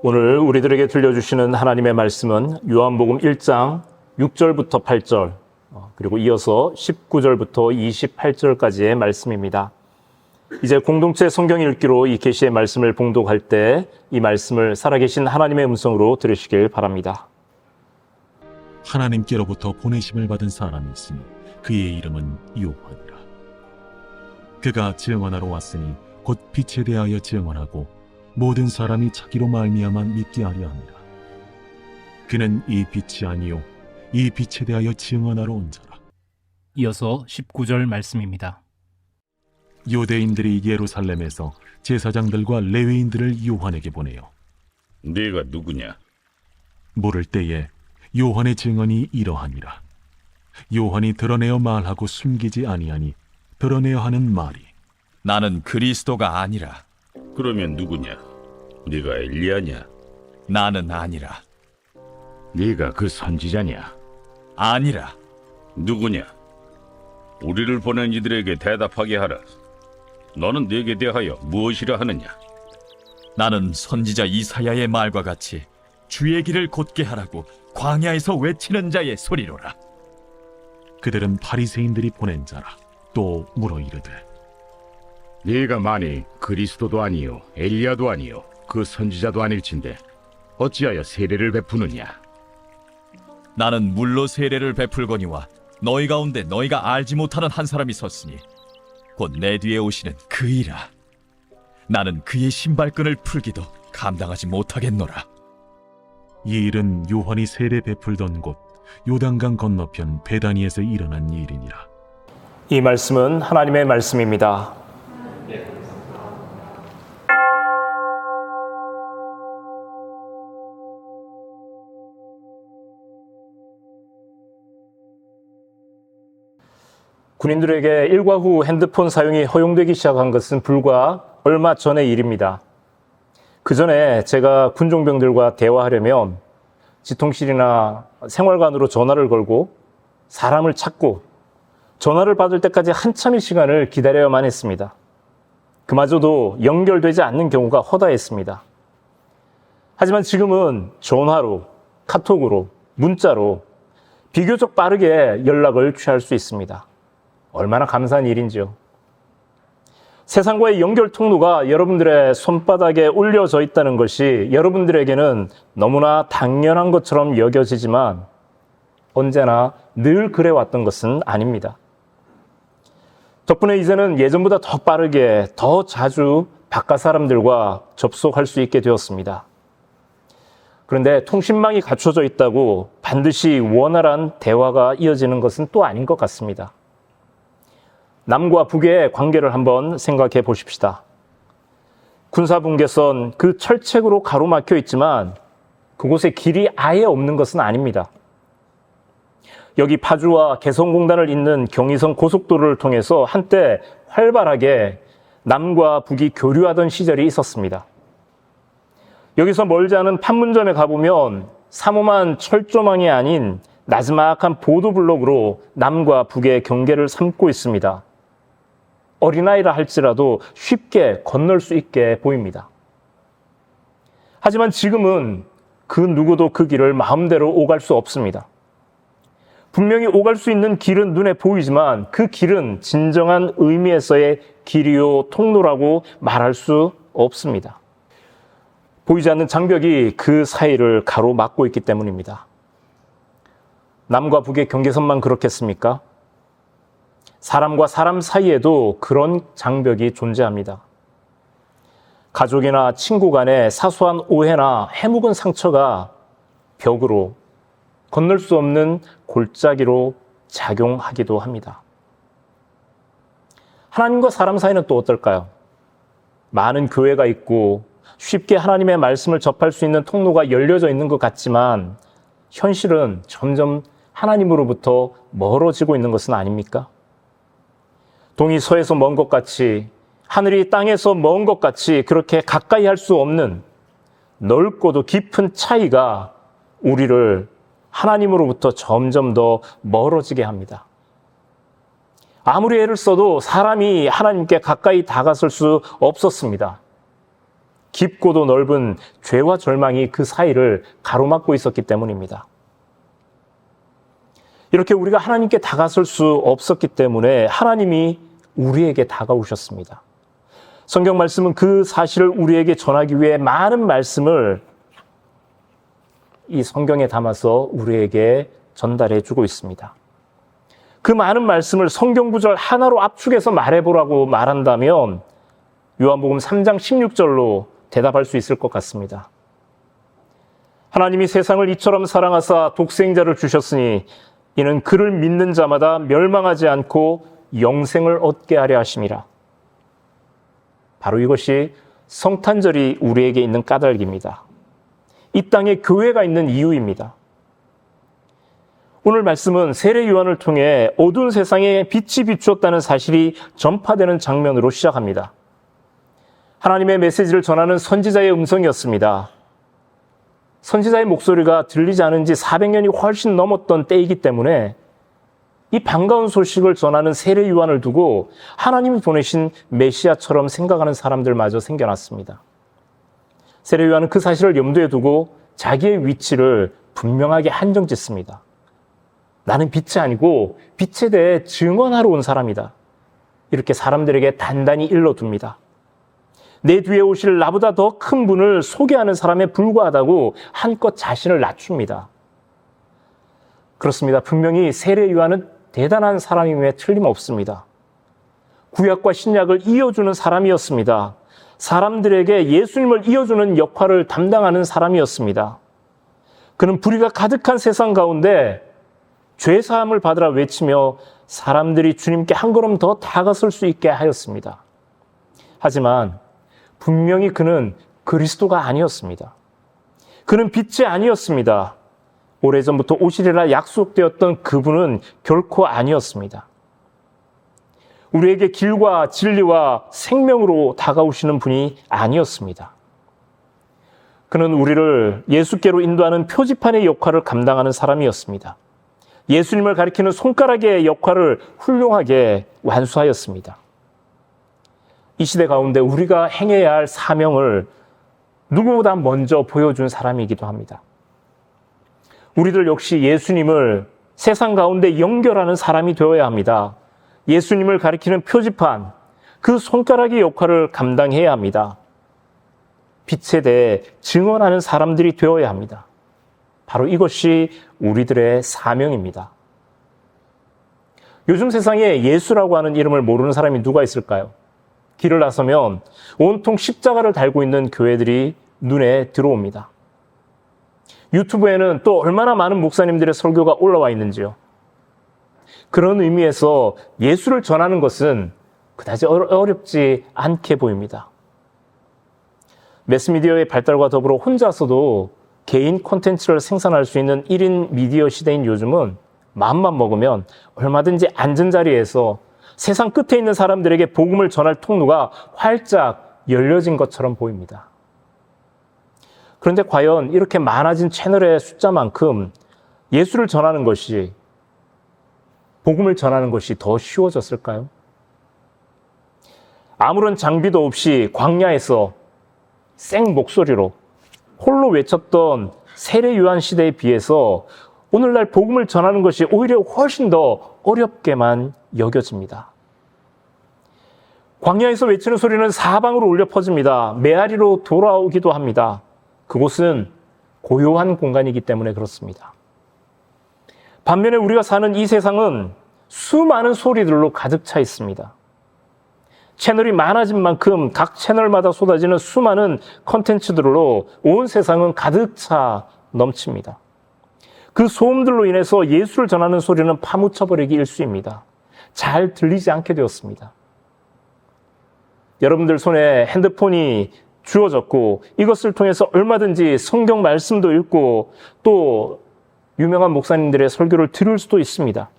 오늘 우리들에게 들려주시는 하나님의 말씀은 요한복음 1장 6절부터 8절, 그리고 이어서 19절부터 28절까지의 말씀입니다. 이제 공동체 성경 읽기로 이 계시의 말씀을 봉독할 때 이 말씀을 살아계신 하나님의 음성으로 들으시길 바랍니다. 하나님께로부터 보내심을 받은 사람이 있으니 그의 이름은 요한이라. 그가 증언하러 왔으니 곧 빛에 대하여 증언하고 모든 사람이 자기로 말미암아 믿게 하려 함이라. 그는 이 빛이 아니요 이 빛에 대하여 증언하러 온 자라. 이어서 19절 말씀입니다. 유대인들이 예루살렘에서 제사장들과 레위인들을 요한에게 보내요. 네가 누구냐? 물을 때에 요한의 증언이 이러하니라. 요한이 드러내어 말하고 숨기지 아니하니 드러내어 하는 말이 나는 그리스도가 아니라. 그러면 누구냐? 네가 엘리야냐? 나는 아니라. 네가 그 선지자냐? 아니라. 누구냐? 우리를 보낸 이들에게 대답하게 하라. 너는 네게 대하여 무엇이라 하느냐? 나는 선지자 이사야의 말과 같이 주의 길을 곧게 하라고 광야에서 외치는 자의 소리로라. 그들은 바리새인들이 보낸 자라. 또 물어 이르되 네가 만일 그리스도도 아니요 엘리야도 아니요 그 선지자도 아닐진데 어찌하여 세례를 베푸느냐? 나는 물로 세례를 베풀거니와 너희 가운데 너희가 알지 못하는 한 사람이 섰으니 곧 내 뒤에 오시는 그이라. 나는 그의 신발끈을 풀기도 감당하지 못하겠노라. 이 일은 요한이 세례 베풀던 곳 요단강 건너편 베다니에서 일어난 일이니라. 이 말씀은 하나님의 말씀입니다. 군인들에게 일과 후 핸드폰 사용이 허용되기 시작한 것은 불과 얼마 전의 일입니다. 그 전에 제가 군종병들과 대화하려면 지통실이나 생활관으로 전화를 걸고 사람을 찾고 전화를 받을 때까지 한참의 시간을 기다려야만 했습니다. 그마저도 연결되지 않는 경우가 허다했습니다. 하지만 지금은 전화로, 카톡으로, 문자로 비교적 빠르게 연락을 취할 수 있습니다. 얼마나 감사한 일인지요. 세상과의 연결 통로가 여러분들의 손바닥에 올려져 있다는 것이 여러분들에게는 너무나 당연한 것처럼 여겨지지만 언제나 늘 그래왔던 것은 아닙니다. 덕분에 이제는 예전보다 더 빠르게, 더 자주 바깥 사람들과 접속할 수 있게 되었습니다. 그런데 통신망이 갖춰져 있다고 반드시 원활한 대화가 이어지는 것은 또 아닌 것 같습니다. 남과 북의 관계를 한번 생각해 보십시다. 군사분계선 그 철책으로 가로막혀 있지만 그곳에 길이 아예 없는 것은 아닙니다. 여기 파주와 개성공단을 잇는 경의선 고속도로를 통해서 한때 활발하게 남과 북이 교류하던 시절이 있었습니다. 여기서 멀지 않은 판문점에 가보면 삼엄한 철조망이 아닌 나지막한 보도블록으로 남과 북의 경계를 삼고 있습니다. 어린아이라 할지라도 쉽게 건널 수 있게 보입니다. 하지만 지금은 그 누구도 그 길을 마음대로 오갈 수 없습니다. 분명히 오갈 수 있는 길은 눈에 보이지만 그 길은 진정한 의미에서의 길이요 통로라고 말할 수 없습니다. 보이지 않는 장벽이 그 사이를 가로막고 있기 때문입니다. 남과 북의 경계선만 그렇겠습니까? 사람과 사람 사이에도 그런 장벽이 존재합니다. 가족이나 친구 간의 사소한 오해나 해묵은 상처가 벽으로, 건널 수 없는 골짜기로 작용하기도 합니다. 하나님과 사람 사이는 또 어떨까요? 많은 교회가 있고 쉽게 하나님의 말씀을 접할 수 있는 통로가 열려져 있는 것 같지만 현실은 점점 하나님으로부터 멀어지고 있는 것은 아닙니까? 동이 서에서 먼 것 같이, 하늘이 땅에서 먼 것 같이 그렇게 가까이 할 수 없는 넓고도 깊은 차이가 우리를 하나님으로부터 점점 더 멀어지게 합니다. 아무리 애를 써도 사람이 하나님께 가까이 다가설 수 없었습니다. 깊고도 넓은 죄와 절망이 그 사이를 가로막고 있었기 때문입니다. 이렇게 우리가 하나님께 다가설 수 없었기 때문에 하나님이 우리에게 다가오셨습니다. 성경 말씀은 그 사실을 우리에게 전하기 위해 많은 말씀을 이 성경에 담아서 우리에게 전달해 주고 있습니다. 그 많은 말씀을 성경 구절 하나로 압축해서 말해보라고 말한다면 요한복음 3장 16절로 대답할 수 있을 것 같습니다. 하나님이 세상을 이처럼 사랑하사 독생자를 주셨으니 이는 그를 믿는 자마다 멸망하지 않고 영생을 얻게 하려 하심이라. 바로 이것이 성탄절이 우리에게 있는 까닭입니다. 이 땅에 교회가 있는 이유입니다. 오늘 말씀은 세례 요한을 통해 어두운 세상에 빛이 비추었다는 사실이 전파되는 장면으로 시작합니다. 하나님의 메시지를 전하는 선지자의 음성이었습니다. 선지자의 목소리가 들리지 않은 지 400년이 훨씬 넘었던 때이기 때문에 이 반가운 소식을 전하는 세례 요한을 두고 하나님이 보내신 메시아처럼 생각하는 사람들마저 생겨났습니다. 세례 요한은 그 사실을 염두에 두고 자기의 위치를 분명하게 한정짓습니다. 나는 빛이 아니고 빛에 대해 증언하러 온 사람이다. 이렇게 사람들에게 단단히 일러둡니다. 내 뒤에 오실 나보다 더 큰 분을 소개하는 사람에 불과하다고 한껏 자신을 낮춥니다. 그렇습니다. 분명히 세례 요한은 대단한 사람임에 틀림없습니다. 구약과 신약을 이어주는 사람이었습니다. 사람들에게 예수님을 이어주는 역할을 담당하는 사람이었습니다. 그는 불의가 가득한 세상 가운데 죄사함을 받으라 외치며 사람들이 주님께 한 걸음 더 다가설 수 있게 하였습니다. 하지만 분명히 그는 그리스도가 아니었습니다. 그는 빛이 아니었습니다. 오래전부터 오시리라 약속되었던 그분은 결코 아니었습니다. 우리에게 길과 진리와 생명으로 다가오시는 분이 아니었습니다. 그는 우리를 예수께로 인도하는 표지판의 역할을 감당하는 사람이었습니다. 예수님을 가리키는 손가락의 역할을 훌륭하게 완수하였습니다. 이 시대 가운데 우리가 행해야 할 사명을 누구보다 먼저 보여준 사람이기도 합니다. 우리들 역시 예수님을 세상 가운데 연결하는 사람이 되어야 합니다. 예수님을 가리키는 표지판, 그 손가락의 역할을 감당해야 합니다. 빛에 대해 증언하는 사람들이 되어야 합니다. 바로 이것이 우리들의 사명입니다. 요즘 세상에 예수라고 하는 이름을 모르는 사람이 누가 있을까요? 길을 나서면 온통 십자가를 달고 있는 교회들이 눈에 들어옵니다. 유튜브에는 또 얼마나 많은 목사님들의 설교가 올라와 있는지요. 그런 의미에서 예수를 전하는 것은 그다지 어렵지 않게 보입니다. 매스미디어의 발달과 더불어 혼자서도 개인 콘텐츠를 생산할 수 있는 1인 미디어 시대인 요즘은 마음만 먹으면 얼마든지 앉은 자리에서 세상 끝에 있는 사람들에게 복음을 전할 통로가 활짝 열려진 것처럼 보입니다. 그런데 과연 이렇게 많아진 채널의 숫자만큼 예수를 전하는 것이, 복음을 전하는 것이 더 쉬워졌을까요? 아무런 장비도 없이 광야에서 생 목소리로 홀로 외쳤던 세례 요한 시대에 비해서 오늘날 복음을 전하는 것이 오히려 훨씬 더 어렵게만 여겨집니다. 광야에서 외치는 소리는 사방으로 울려 퍼집니다. 메아리로 돌아오기도 합니다. 그곳은 고요한 공간이기 때문에 그렇습니다. 반면에 우리가 사는 이 세상은 수많은 소리들로 가득 차 있습니다. 채널이 많아진 만큼 각 채널마다 쏟아지는 수많은 컨텐츠들로 온 세상은 가득 차 넘칩니다. 그 소음들로 인해서 예수를 전하는 소리는 파묻혀버리기 일쑤입니다. 잘 들리지 않게 되었습니다. 여러분들 손에 핸드폰이 주어졌고 이것을 통해서 얼마든지 성경 말씀도 읽고 또 유명한 목사님들의 설교를 들을 수도 있습니다.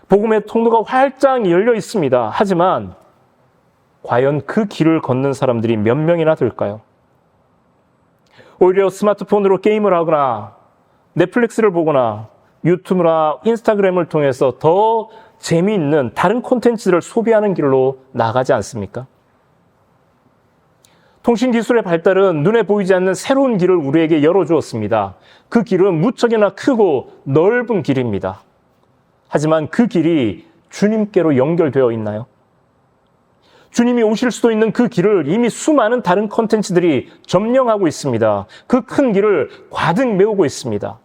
복음의 통로가 활짝 열려 있습니다. 하지만 과연 그 길을 걷는 사람들이 몇 명이나 될까요? 오히려 스마트폰으로 게임을 하거나 넷플릭스를 보거나 유튜브나 인스타그램을 통해서 더 재미있는 다른 콘텐츠를 소비하는 길로 나가지 않습니까? 통신기술의 발달은 눈에 보이지 않는 새로운 길을 우리에게 열어주었습니다. 그 길은 무척이나 크고 넓은 길입니다. 하지만 그 길이 주님께로 연결되어 있나요? 주님이 오실 수도 있는 그 길을 이미 수많은 다른 콘텐츠들이 점령하고 있습니다. 그 큰 길을 가득 메우고 있습니다.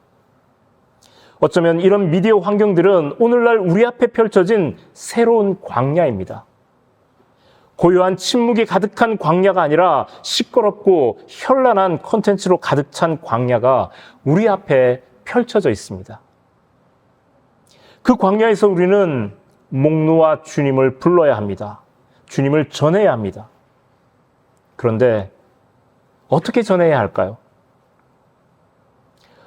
어쩌면 이런 미디어 환경들은 오늘날 우리 앞에 펼쳐진 새로운 광야입니다. 고요한 침묵이 가득한 광야가 아니라 시끄럽고 현란한 콘텐츠로 가득 찬 광야가 우리 앞에 펼쳐져 있습니다. 그 광야에서 우리는 목 놓아 주님을 불러야 합니다. 주님을 전해야 합니다. 그런데 어떻게 전해야 할까요?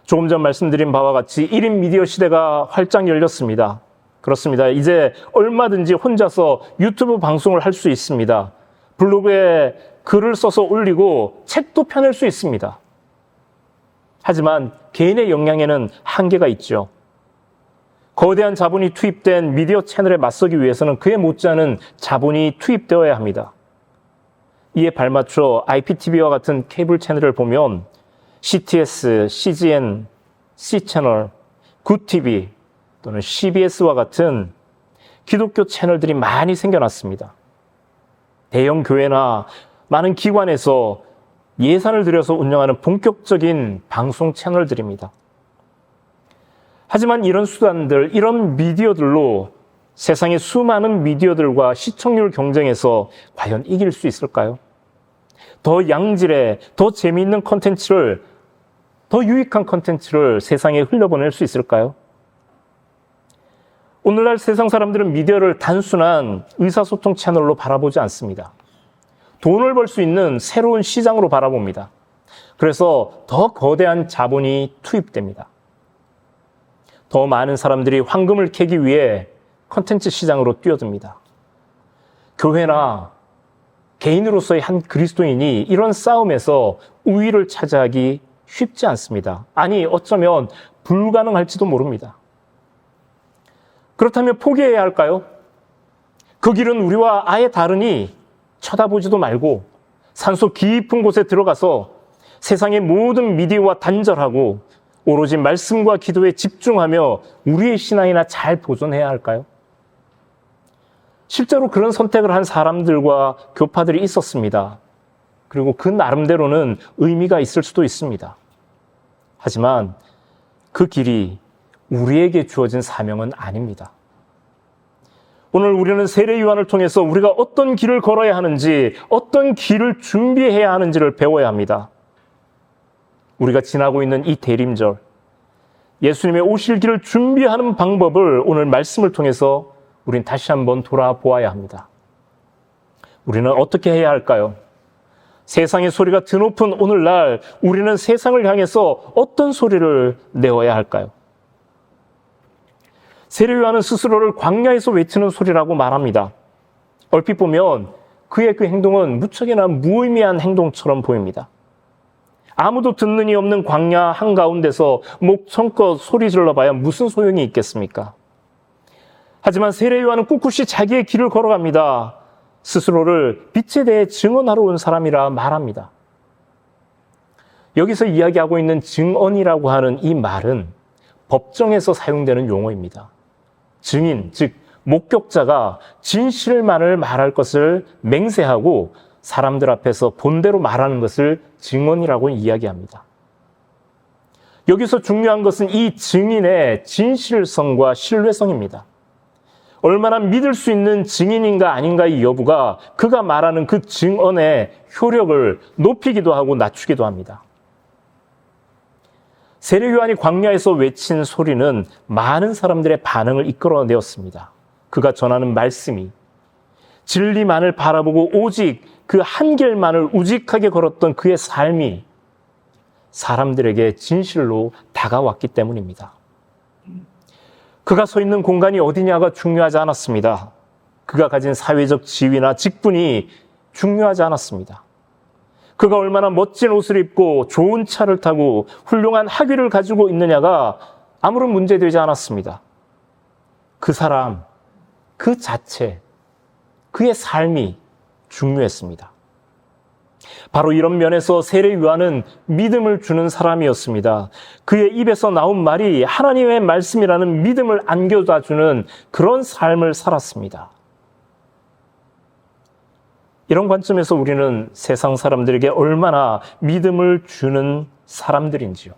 조금 전 말씀드린 바와 같이 1인 미디어 시대가 활짝 열렸습니다. 그렇습니다. 이제 얼마든지 혼자서 유튜브 방송을 할 수 있습니다. 블로그에 글을 써서 올리고 책도 펴낼 수 있습니다. 하지만 개인의 역량에는 한계가 있죠. 거대한 자본이 투입된 미디어 채널에 맞서기 위해서는 그에 못지않은 자본이 투입되어야 합니다. 이에 발맞춰 IPTV와 같은 케이블 채널을 보면 CTS, CGN, C채널, 굿TV 또는 CBS와 같은 기독교 채널들이 많이 생겨났습니다. 대형 교회나 많은 기관에서 예산을 들여서 운영하는 본격적인 방송 채널들입니다. 하지만 이런 수단들, 이런 미디어들로 세상의 수많은 미디어들과 시청률 경쟁에서 과연 이길 수 있을까요? 더 양질의, 더 재미있는 콘텐츠를, 더 유익한 콘텐츠를 세상에 흘려보낼 수 있을까요? 오늘날 세상 사람들은 미디어를 단순한 의사소통 채널로 바라보지 않습니다. 돈을 벌 수 있는 새로운 시장으로 바라봅니다. 그래서 더 거대한 자본이 투입됩니다. 더 많은 사람들이 황금을 캐기 위해 콘텐츠 시장으로 뛰어듭니다. 교회나 개인으로서의 한 그리스도인이 이런 싸움에서 우위를 차지하기 쉽지 않습니다. 아니, 어쩌면 불가능할지도 모릅니다. 그렇다면 포기해야 할까요? 그 길은 우리와 아예 다르니 쳐다보지도 말고 산속 깊은 곳에 들어가서 세상의 모든 미디어와 단절하고 오로지 말씀과 기도에 집중하며 우리의 신앙이나 잘 보존해야 할까요? 실제로 그런 선택을 한 사람들과 교파들이 있었습니다. 그리고 그 나름대로는 의미가 있을 수도 있습니다. 하지만 그 길이 우리에게 주어진 사명은 아닙니다. 오늘 우리는 세례 요한을 통해서 우리가 어떤 길을 걸어야 하는지, 어떤 길을 준비해야 하는지를 배워야 합니다. 우리가 지나고 있는 이 대림절, 예수님의 오실 길을 준비하는 방법을 오늘 말씀을 통해서 우린 다시 한번 돌아보아야 합니다. 우리는 어떻게 해야 할까요? 세상의 소리가 드높은 오늘날 우리는 세상을 향해서 어떤 소리를 내어야 할까요? 세례 요한은 스스로를 광야에서 외치는 소리라고 말합니다. 얼핏 보면 그의 그 행동은 무척이나 무의미한 행동처럼 보입니다. 아무도 듣는 이 없는 광야 한가운데서 목청껏 소리 질러봐야 무슨 소용이 있겠습니까? 하지만 세례 요한은 꿋꿋이 자기의 길을 걸어갑니다. 스스로를 빛에 대해 증언하러 온 사람이라 말합니다. 여기서 이야기하고 있는 증언이라고 하는 이 말은 법정에서 사용되는 용어입니다. 증인, 즉 목격자가 진실만을 말할 것을 맹세하고 사람들 앞에서 본대로 말하는 것을 증언이라고 이야기합니다. 여기서 중요한 것은 이 증인의 진실성과 신뢰성입니다. 얼마나 믿을 수 있는 증인인가 아닌가의 여부가 그가 말하는 그 증언의 효력을 높이기도 하고 낮추기도 합니다. 세례 요한이 광야에서 외친 소리는 많은 사람들의 반응을 이끌어내었습니다. 그가 전하는 말씀이 진리만을 바라보고 오직 그 한 길만을 우직하게 걸었던 그의 삶이 사람들에게 진실로 다가왔기 때문입니다. 그가 서 있는 공간이 어디냐가 중요하지 않았습니다. 그가 가진 사회적 지위나 직분이 중요하지 않았습니다. 그가 얼마나 멋진 옷을 입고 좋은 차를 타고 훌륭한 학위를 가지고 있느냐가 아무런 문제되지 않았습니다. 그 사람, 그 자체, 그의 삶이 중요했습니다. 바로 이런 면에서 세례 요한은 믿음을 주는 사람이었습니다. 그의 입에서 나온 말이 하나님의 말씀이라는 믿음을 안겨다 주는 그런 삶을 살았습니다. 이런 관점에서 우리는 세상 사람들에게 얼마나 믿음을 주는 사람들인지요.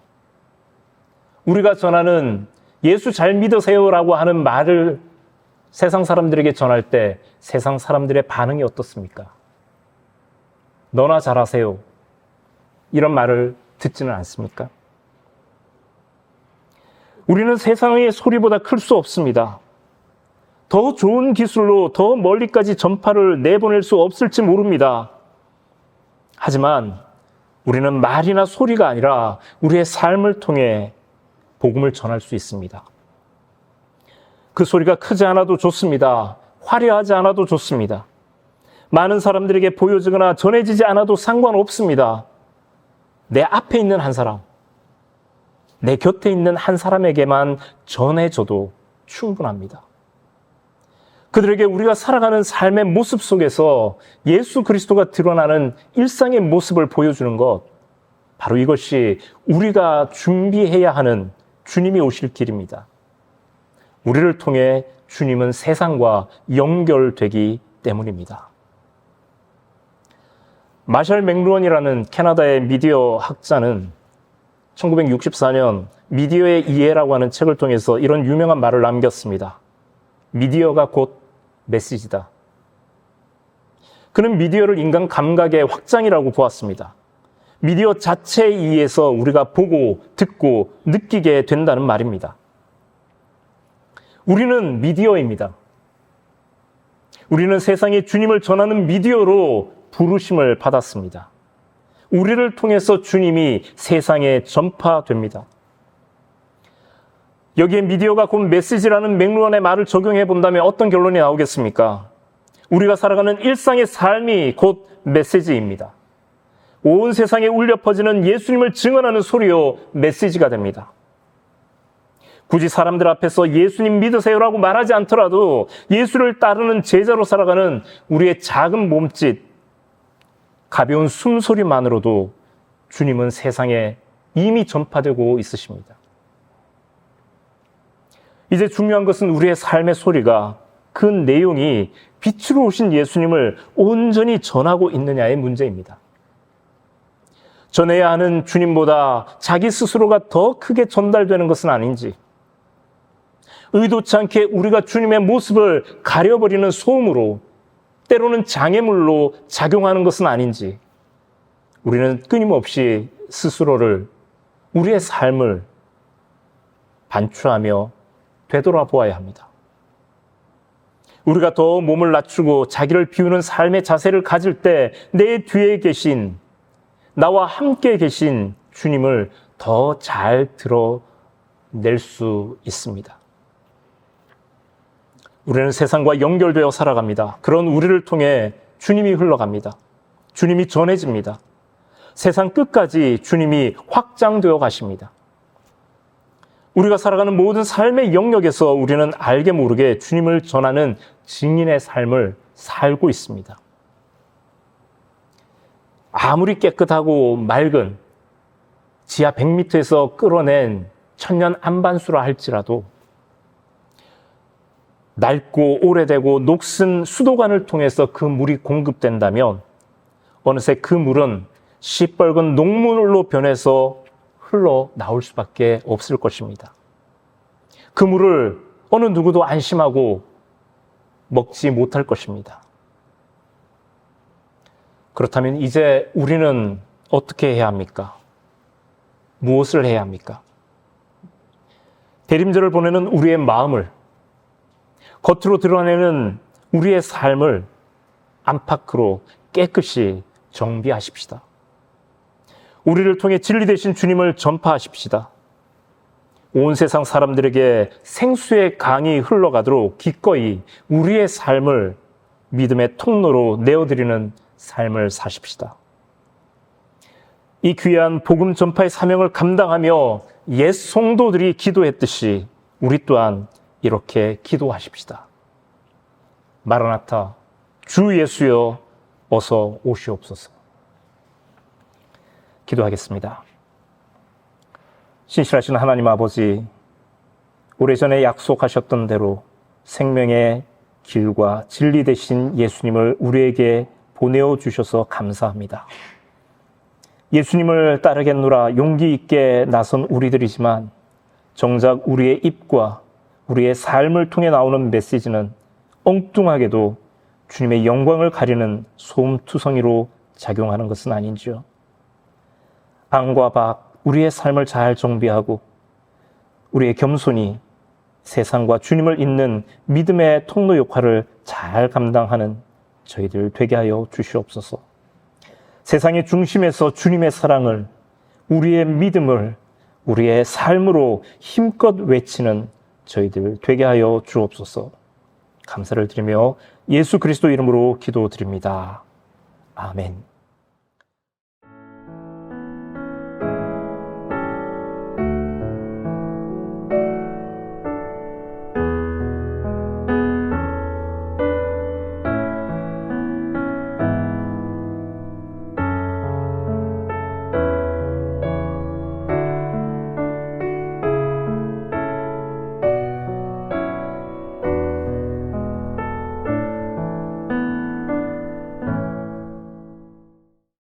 우리가 전하는 예수 잘 믿으세요라고 하는 말을 세상 사람들에게 전할 때 세상 사람들의 반응이 어떻습니까? 너나 잘하세요. 이런 말을 듣지는 않습니까? 우리는 세상의 소리보다 클 수 없습니다. 더 좋은 기술로 더 멀리까지 전파를 내보낼 수 없을지 모릅니다. 하지만 우리는 말이나 소리가 아니라 우리의 삶을 통해 복음을 전할 수 있습니다. 그 소리가 크지 않아도 좋습니다. 화려하지 않아도 좋습니다. 많은 사람들에게 보여지거나 전해지지 않아도 상관없습니다. 내 앞에 있는 한 사람, 내 곁에 있는 한 사람에게만 전해줘도 충분합니다. 그들에게 우리가 살아가는 삶의 모습 속에서 예수 그리스도가 드러나는 일상의 모습을 보여주는 것, 바로 이것이 우리가 준비해야 하는 주님이 오실 길입니다. 우리를 통해 주님은 세상과 연결되기 때문입니다. 마샬 맥루언이라는 캐나다의 미디어 학자는 1964년 미디어의 이해라고 하는 책을 통해서 이런 유명한 말을 남겼습니다. 미디어가 곧 메시지다. 그는 미디어를 인간 감각의 확장이라고 보았습니다. 미디어 자체에 의해서 우리가 보고 듣고 느끼게 된다는 말입니다. 우리는 미디어입니다. 우리는 세상에 주님을 전하는 미디어로 부르심을 받았습니다. 우리를 통해서 주님이 세상에 전파됩니다. 여기에 미디어가 곧 메시지라는 맥루언의 말을 적용해 본다면 어떤 결론이 나오겠습니까? 우리가 살아가는 일상의 삶이 곧 메시지입니다. 온 세상에 울려 퍼지는 예수님을 증언하는 소리요 메시지가 됩니다. 굳이 사람들 앞에서 예수님 믿으세요라고 말하지 않더라도 예수를 따르는 제자로 살아가는 우리의 작은 몸짓, 가벼운 숨소리만으로도 주님은 세상에 이미 전파되고 있으십니다. 이제 중요한 것은 우리의 삶의 소리가, 그 내용이 빛으로 오신 예수님을 온전히 전하고 있느냐의 문제입니다. 전해야 하는 주님보다 자기 스스로가 더 크게 전달되는 것은 아닌지, 의도치 않게 우리가 주님의 모습을 가려버리는 소음으로, 때로는 장애물로 작용하는 것은 아닌지, 우리는 끊임없이 스스로를, 우리의 삶을 반추하며 되돌아보아야 합니다. 우리가 더 몸을 낮추고 자기를 비우는 삶의 자세를 가질 때 내 뒤에 계신, 나와 함께 계신 주님을 더 잘 드러낼 수 있습니다. 우리는 세상과 연결되어 살아갑니다. 그런 우리를 통해 주님이 흘러갑니다. 주님이 전해집니다. 세상 끝까지 주님이 확장되어 가십니다. 우리가 살아가는 모든 삶의 영역에서 우리는 알게 모르게 주님을 전하는 증인의 삶을 살고 있습니다. 아무리 깨끗하고 맑은 지하 100m에서 끌어낸 천년 안반수라 할지라도 낡고 오래되고 녹슨 수도관을 통해서 그 물이 공급된다면 어느새 그 물은 시뻘건 녹물로 변해서 흘러나올 수밖에 없을 것입니다. 그 물을 어느 누구도 안심하고 먹지 못할 것입니다. 그렇다면 이제 우리는 어떻게 해야 합니까? 무엇을 해야 합니까? 대림절을 보내는 우리의 마음을, 겉으로 드러내는 우리의 삶을 안팎으로 깨끗이 정비하십시다. 우리를 통해 진리 되신 주님을 전파하십시다. 온 세상 사람들에게 생수의 강이 흘러가도록 기꺼이 우리의 삶을 믿음의 통로로 내어드리는 삶을 사십시다. 이 귀한 복음 전파의 사명을 감당하며 옛 성도들이 기도했듯이 우리 또한 이렇게 기도하십시다. 마라나타, 주 예수여 어서 오시옵소서. 기도하겠습니다. 신실하신 하나님 아버지, 오래전에 약속하셨던 대로 생명의 길과 진리 되신 예수님을 우리에게 보내어 주셔서 감사합니다. 예수님을 따르겠노라 용기 있게 나선 우리들이지만 정작 우리의 입과 우리의 삶을 통해 나오는 메시지는 엉뚱하게도 주님의 영광을 가리는 소음투성이로 작용하는 것은 아닌지요. 안과 밖 우리의 삶을 잘 정비하고 우리의 겸손이 세상과 주님을 잇는 믿음의 통로 역할을 잘 감당하는 저희들 되게 하여 주시옵소서. 세상의 중심에서 주님의 사랑을, 우리의 믿음을 우리의 삶으로 힘껏 외치는 저희들 되게 하여 주옵소서. 감사를 드리며 예수 그리스도 이름으로 기도드립니다. 아멘.